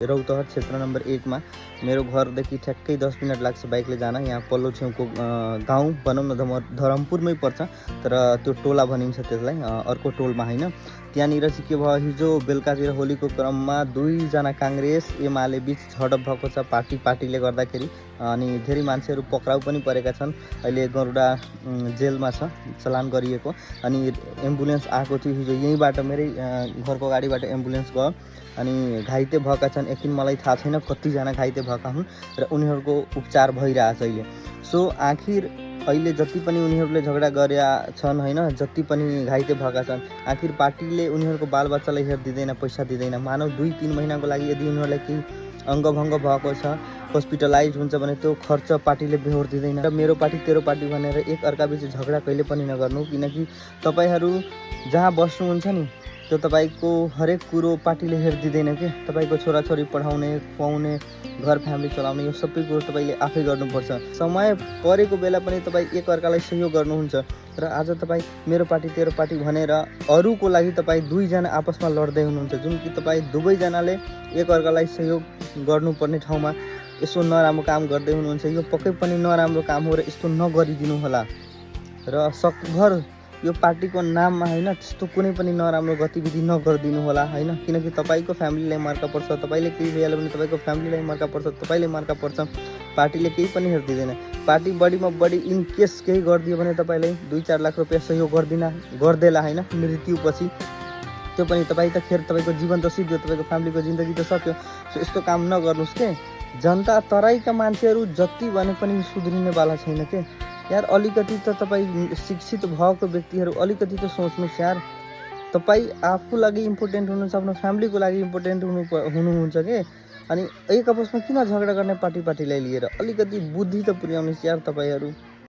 रौतहट क्षेत्र नम्बर 1 में मेरो घरदेखि ठ्याक्कै 10 मिनट लाग्छ बाइकले जान। यहाँ पल्लो छेउको गाउँ भनौँ न धरमपुरमै पर्छ, तर त्यो टोला भनिन्छ त्यसलाई, अर्को टोलमा होइन। त्यहाँनिर चाहिँ के भयो, हिजो बेलुकातिर होलीको क्रममा दुईजना काङ्ग्रेस एमाले बिच झडप भएको छ पार्टीले गर्दाखेरि। अनि धेरै मान्छेहरू पक्राउ पनि परेका छन्। अहिले गरुडा जेलमा छ, चलान गरिएको। अनि एम्बुलेन्स आएको थियो हिजो, यहीँबाट मेरै घरको अगाडिबाट एम्बुलेन्स गयो। अनि घाइते भएका छन्, एकदिन मलाई थाहा छैन कतिजना घाइते भएका हुन् र उनीहरूको उपचार भइरहेछ अहिले। सो आखिर अहिले जति पनि उनीहरूले झगडा गरेका छन् होइन, जति पनि घाइते भएका छन्, आखिर पार्टीले उनीहरूको बालबच्चालाई हेरिदिँदैन, पैसा दिँदैन। मानव 2-3 महिनाको लागि यदि उनीहरूलाई केही अङ्गभङ्ग भएको छ, हस्पिटलाइज हुन्छ भने त्यो खर्च पार्टीले बेहोरिदिँदैन। र मेरो पार्टी तेरो पार्टी भनेर एक अर्काबीच झगडा कहिले पनि नगर्नु, किनकि तपाईँहरू जहाँ बस्नुहुन्छ नि त्यो तपाईँको हरेक कुरो पार्टीले हेरिदिँदैन के। तपाईँको छोराछोरी पढाउने, खुवाउने, घर फ्यामिली चलाउने, यो सबै कुरो तपाईँले आफै गर्नुपर्छ। समय परेको बेला पनि तपाईँ एक अर्कालाई सहयोग गर्नुहुन्छ। र आज तपाईँ मेरो पार्टी तेरो पार्टी भनेर अरूको लागि तपाईँ दुईजना आपसमा लड्दै हुनुहुन्छ, जुन कि तपाईँ दुवैजनाले एक अर्कालाई सहयोग गर्नुपर्ने ठाउँमा यसो नराम्रो काम गर्दै हुनुहुन्छ। यो पक्कै पनि नराम्रो काम हो र यस्तो नगरिदिनु होला। र सकभर यो पार्टीको नाममा होइन त्यस्तो कुनै पनि नराम्रो गतिविधि नगरिदिनु होला होइन, किनकि तपाईँको फ्यामिलीलाई मर्का पर्छ। तपाईँले केही भइहाल्यो भने तपाईँको फ्यामिलीलाई मर्का पर्छ, तपाईँले मर्का पर्छ। पार्टीले केही पनि हेरिदिँदैन। पार्टी बढीमा बढी इन केस केही गरिदियो भने तपाईँलाई 2-4 लाख रुपियाँ सहयोग गर्देला होइन, मृत्युपछि। त्यो पनि तपाईँ त खेर तपाईँको जीवन त सिद्धियो, तपाईँको फ्यामिलीको जिन्दगी त सक्यो। सो यस्तो काम नगर्नुहोस् के। जनता तराईका मान्छेहरू जति भने पनि सुध्रिनेवाला छैन के यार। अलिकति त तपाईँ शिक्षित भएको व्यक्तिहरू अलिकति त सोच्नुहोस् यार। तपाईँ आफू लागि इम्पोर्टेन्ट हुनुहुन्छ, आफ्नो फ्यामिलीको लागि इम्पोर्टेन्ट हुनुहुन्छ के। अनि एक आपसमा किन झगडा गर्ने पार्टीलाई लिएर? अलिकति बुद्धि त पुर्याउनुहोस् यार तपाईँहरू।